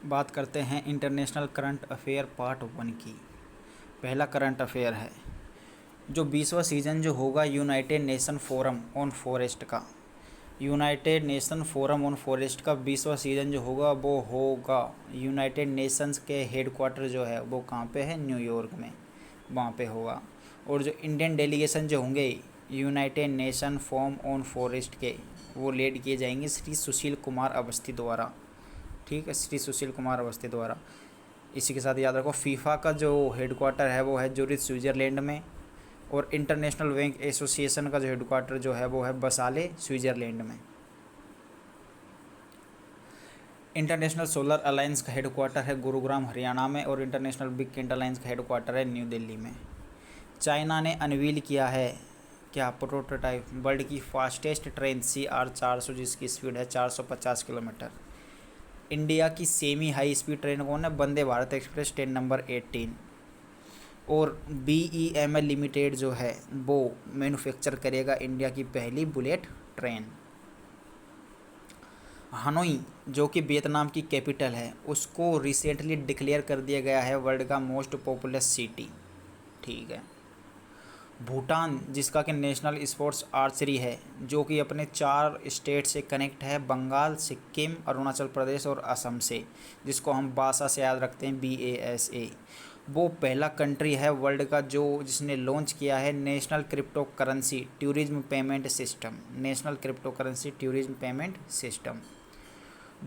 बात करते हैं इंटरनेशनल करंट अफेयर पार्ट 1 की। पहला करंट अफेयर है जो 20वां सीज़न जो होगा United Nation forum on forest का। United Nation forum on forest का 20वां सीज़न जो होगा वो होगा यूनाइटेड नेशंस के हेडक्वार्टर जो है वो कहाँ पे है, न्यूयॉर्क में, वहाँ पे होगा। और जो इंडियन डेलीगेशन जो होंगे United Nation forum on forest के, वो लीड किए जाएंगे श्री सुशील कुमार अवस्थी द्वारा। ठीक है, श्री सुशील कुमार अवस्थी द्वारा। इसी के साथ याद रखो फीफा का जो हेडक्वार्टर है वो है ज्यूरिच स्विट्ज़रलैंड में, और इंटरनेशनल बैंक एसोसिएशन का जो हेडक्वार्टर जो है वो है बसाले स्विट्ज़रलैंड में। इंटरनेशनल सोलर अलायंस का हेडक्वार्टर है गुरुग्राम हरियाणा में, और इंटरनेशनल बिग कैंट अलायंस का हेडक्वार्टर है न्यू दिल्ली में। चाइना ने अनवील किया है क्या, प्रोटोटाइप वर्ल्ड की फास्टेस्ट ट्रेन CR400 जिसकी स्पीड है 450 किलोमीटर। इंडिया की सेमी हाई स्पीड ट्रेन कौन है, Vande Bharat express train number 18। और BEML लिमिटेड जो है वो मैन्युफैक्चर करेगा इंडिया की पहली बुलेट ट्रेन। हनोई जो कि वियतनाम की कैपिटल है उसको रिसेंटली डिक्लेयर कर दिया गया है वर्ल्ड का मोस्ट पॉपुलस सिटी। ठीक है। भूटान जिसका कि नेशनल स्पोर्ट्स आर्चरी है, जो कि अपने 4 स्टेट से कनेक्ट है, बंगाल, सिक्किम, अरुणाचल प्रदेश और असम से, जिसको हम बासा से याद रखते हैं, BASA। वो पहला कंट्री है वर्ल्ड का जो जिसने लॉन्च किया है national crypto currency tourism payment system. National crypto currency tourism payment system.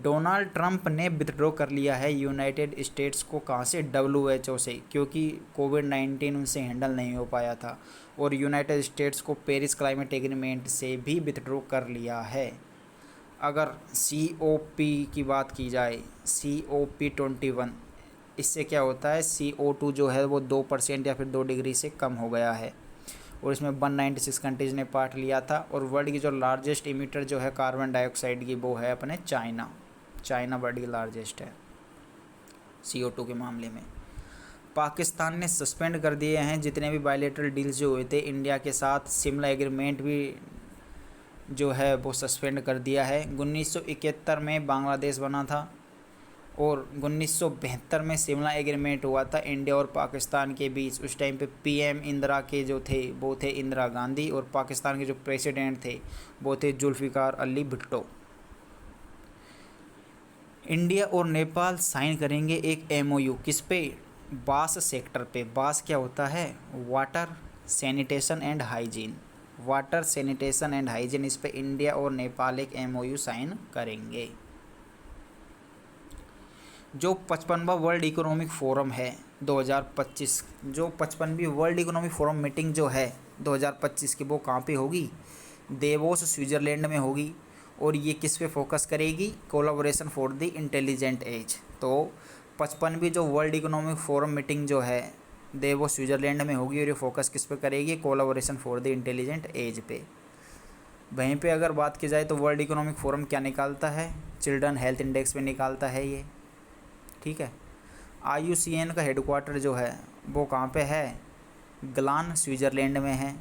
Donald Trump ने विथड्रॉ कर लिया है यूनाइटेड स्टेट्स को, कहाँ से, WHO से, क्योंकि कोविड-19 उनसे हैंडल नहीं हो पाया था। और यूनाइटेड स्टेट्स को पेरिस क्लाइमेट एग्रीमेंट से भी विथड्रॉ कर लिया है। अगर COP की बात की जाए, COP21, इससे क्या होता है, CO2 जो है वो 2% या फिर 2 डिग्री से कम हो गया है, और इसमें 196 कंट्रीज़ ने पार्ट लिया था। और वर्ल्ड की जो लार्जेस्ट इमिटर जो है कार्बन डाइऑक्साइड की वो है अपने चाइना। चाइना वर्ल्ड की लार्जेस्ट है CO2 के मामले में। पाकिस्तान ने सस्पेंड कर दिए हैं जितने भी बायलैटरल डील्स जो हुए थे इंडिया के साथ। शिमला एग्रीमेंट भी जो है वो सस्पेंड कर दिया है। 1971 में बांग्लादेश बना था, और 1972 में शिमला एग्रीमेंट हुआ था इंडिया और पाकिस्तान के बीच। उस टाइम पे PM इंदिरा के जो थे वो थे इंदिरा गांधी, और पाकिस्तान के जो प्रेसिडेंट थे वो थे जुल्फ़िकार अली भुट्टो। इंडिया और नेपाल साइन करेंगे एक MOU, किस पे, बास सेक्टर पे। बास क्या होता है, water sanitation and hygiene. Water sanitation and hygiene, इस पे इंडिया और नेपाल एक MOU साइन करेंगे। जो 55वां वर्ल्ड इकोनॉमिक फोरम है 2025, जो 55वीं वर्ल्ड इकोनॉमिक फोरम मीटिंग जो है 2025 की, वो कहाँ पे होगी, देवोस स्विट्ज़रलैंड में होगी। और ये किस पे फोकस करेगी, collaboration for the intelligent age. तो 55वीं जो वर्ल्ड इकोनॉमिक फोरम मीटिंग जो है देवोस स्विट्ज़रलैंड में होगी, और ये फोकस किस पे करेगी, collaboration for the intelligent age पे। वहीं पे अगर बात की जाए तो वर्ल्ड इकोनॉमिक फोरम क्या निकालता है, चिल्ड्रन हेल्थ इंडेक्स पे निकालता है ये। ठीक है। IUCN का हेडक्वार्टर जो है वो कहाँ पे है, ग्लान स्विट्ज़रलैंड में है,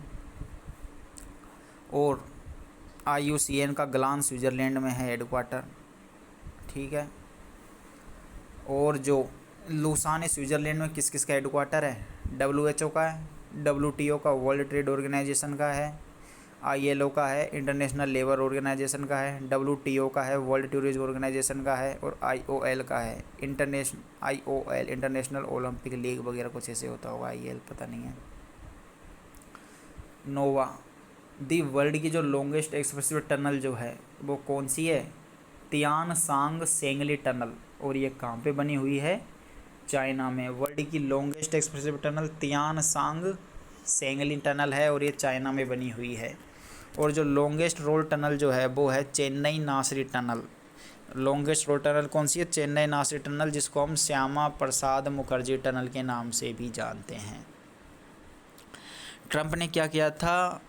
और IUCN का ग्लान स्विट्ज़रलैंड में है हेडक्वार्टर। ठीक है। और जो लूसान स्विट्ज़रलैंड में किस किस का हेडक्वार्टर है, WHO का है, WTO का, वर्ल्ड ट्रेड ऑर्गेनाइजेशन का है, ILO का है, इंटरनेशनल लेबर ऑर्गेनाइजेशन का है, WTO का है, वर्ल्ड टूरिज्म ऑर्गेनाइजेशन का है, और IOL का है, IOL इंटरनेशनल ओलंपिक लीग वगैरह कुछ ऐसे होता होगा, IL पता नहीं है। नोवा दी वर्ल्ड की जो लॉन्गेस्ट एक्सप्रेसिव टनल जो है वो कौन सी है, तियान सांग सेंगली टनल, और ये कहाँ पे बनी हुई है, चाइना में। वर्ल्ड की लॉन्गेस्ट एक्सप्रेसिव टनल तियान सांग सेंगली टनल है, और ये चाइना में बनी हुई है। और जो लॉन्गेस्ट रोड टनल जो है वो है चेन्नई नासरी टनल। लॉन्गेस्ट रोड टनल कौन सी है, चेन्नई नासरी टनल, जिसको हम श्यामा प्रसाद मुखर्जी टनल के नाम से भी जानते हैं। ट्रंप ने क्या किया था,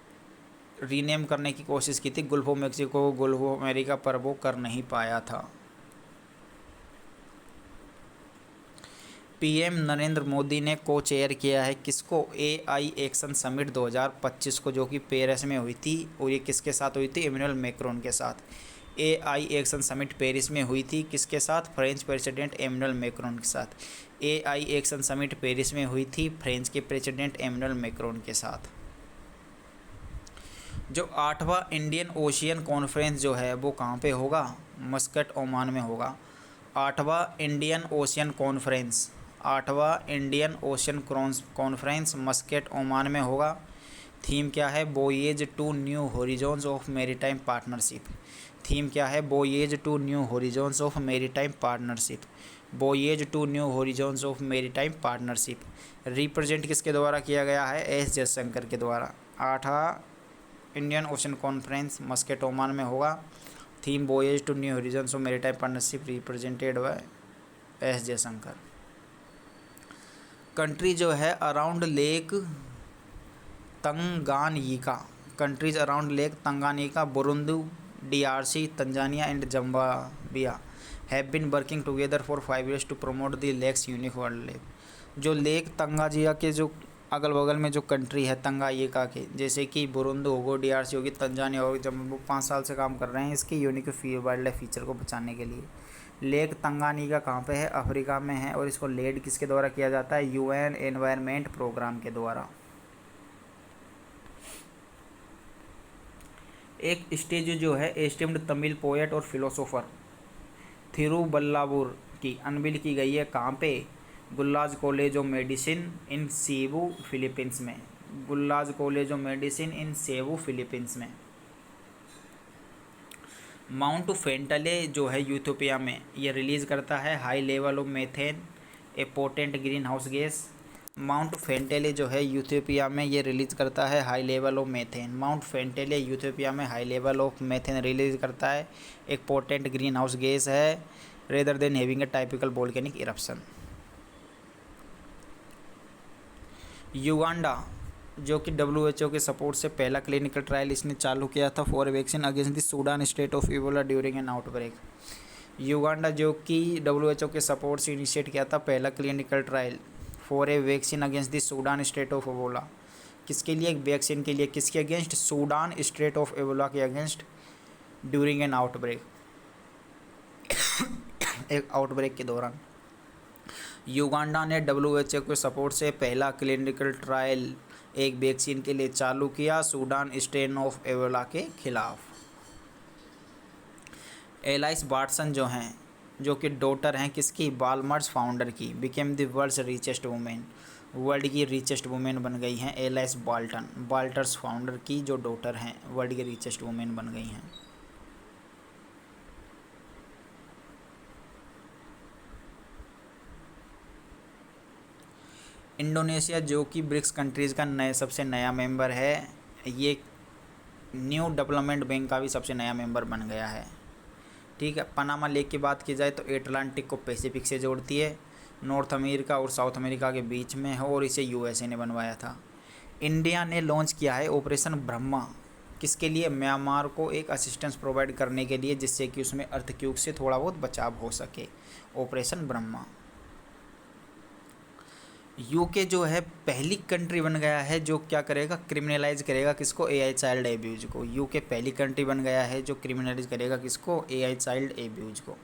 रीनेम करने की कोशिश की थी Gulf of Mexico, Gulf of America, पर वो कर नहीं पाया था। PM नरेंद्र मोदी ने को चेयर किया है किसको, AI एक्शन समिट 2025 को, जो कि पेरिस में हुई थी, और ये किसके साथ हुई थी, इमैनुअल मैक्रोन के साथ। AI एक्शन समिट पेरिस में हुई थी, किसके साथ? फ्रेंच प्रेसिडेंट एमैनुअल मैक्रोन के साथ। AI एक्शन समिट पेरिस में हुई थी फ्रेंच के प्रेसिडेंट एमैनुअल मैक्रोन के साथ। जो 8वां इंडियन ओशियन कॉन्फ्रेंस जो है वो कहाँ पे होगा? मस्कट, ओमान में होगा। 8वां इंडियन ओशियन कॉन्फ्रेंस, 8वां Indian Ocean conference Muscat, Oman में होगा। थीम क्या है? Voyage to new horizons of maritime partnership. Theme क्या है? Voyage to new horizons of maritime partnership. Voyage to new horizons of maritime partnership. Represent किसके द्वारा किया गया है? एस जयशंकर के द्वारा। 8वां Indian Ocean conference Muscat, Oman में होगा। Theme voyage to new horizons of maritime partnership, represented by S Jaishankar. Country जो है around Lake Tanganyika, countries around Lake Tanganyika, Burundi, DRC, Tanzania and Zambia have been working together for 5 years to promote the lake's unique world lake. जो Lake Tanganyika के जो अगल बगल में जो country है तंगानिका के, जैसे कि बुरुंदी होगा, DRC होगी, तंजानिया होगी, जब वो 5 साल से काम कर रहे हैं इसके यूनिक वाइल्ड लाइफ फीचर को बचाने के लिए। लेक तंगानिका कहाँ पे है? अफ्रीका में है, और इसको लेड किसके द्वारा किया जाता है? UN एनवायरनमेंट प्रोग्राम के द्वारा। एक स्टेज जो है एस्टीम्ड तमिल पोएट और फिलोसोफर थिरुवल्लुवर की अनवील की गई है कहाँ पे? Gullas College of Medicine in Cebu, Philippines में। Gullas College of Medicine in Cebu, Philippines में। माउंट फेंटले जो है यूथोपिया में, ये रिलीज़ करता है high level of methane, a potent greenhouse gas. Mount Fentale जो है यूथोपिया में ये रिलीज़ करता है high level of methane. Mount Fentale Ethiopia में high level of methane release करता है, एक पोटेंट ग्रीन हाउस गैस है, rather than having a typical volcanic eruption. Uganda जो कि WHO के सपोर्ट से पहला क्लिनिकल ट्रायल इसने चालू किया था for vaccine against the Sudan state of Ebola during an outbreak. Uganda जो कि WHO के सपोर्ट से इनिशिएट किया था पहला clinical trial for a vaccine against the Sudan state of Ebola. किसके लिए? वैक्सीन के लिए। किसके against? Sudan state of Ebola के अगेंस्ट, ड्यूरिंग एन आउटब्रेक, एक आउटब्रेक के दौरान। युगांडा ने WHO के सपोर्ट से पहला क्लिनिकल ट्रायल एक वैक्सीन के लिए चालू किया सूडान स्ट्रेन ऑफ इबोला के खिलाफ। एलाइस वाटसन जो हैं, जो कि डॉटर हैं किसकी? वालमार्ट फाउंडर की, became the world's richest women, world की रिचेस्ट वुमेन बन गई हैं एलाइस वाल्टन। वाल्टर्स फाउंडर की जो डॉटर हैं वर्ल्ड की रिचेस्ट वुमेन बन गई हैं। इंडोनेशिया जो कि ब्रिक्स कंट्रीज़ का सबसे नया मेंबर है, ये न्यू डेवलपमेंट बैंक का भी सबसे नया मेंबर बन गया है। ठीक है। पनामा लेक की बात की जाए तो एटलांटिक को पैसिफिक से जोड़ती है, नॉर्थ अमेरिका और साउथ अमेरिका के बीच में है, और इसे USA ने बनवाया था। इंडिया ने लॉन्च किया है ऑपरेशन ब्रह्मा, किसके लिए? म्यांमार को एक असिस्टेंस प्रोवाइड करने के लिए, जिससे कि उसमें अर्थक्वेक से थोड़ा बहुत बचाव हो सके। ऑपरेशन ब्रह्मा। UK जो है पहली कंट्री बन गया है जो क्या करेगा? क्रिमिनलाइज करेगा किसको? AI चाइल्ड एब्यूज को। UK पहली कंट्री बन गया है जो क्रिमिनलाइज करेगा किसको? AI चाइल्ड एब्यूज को।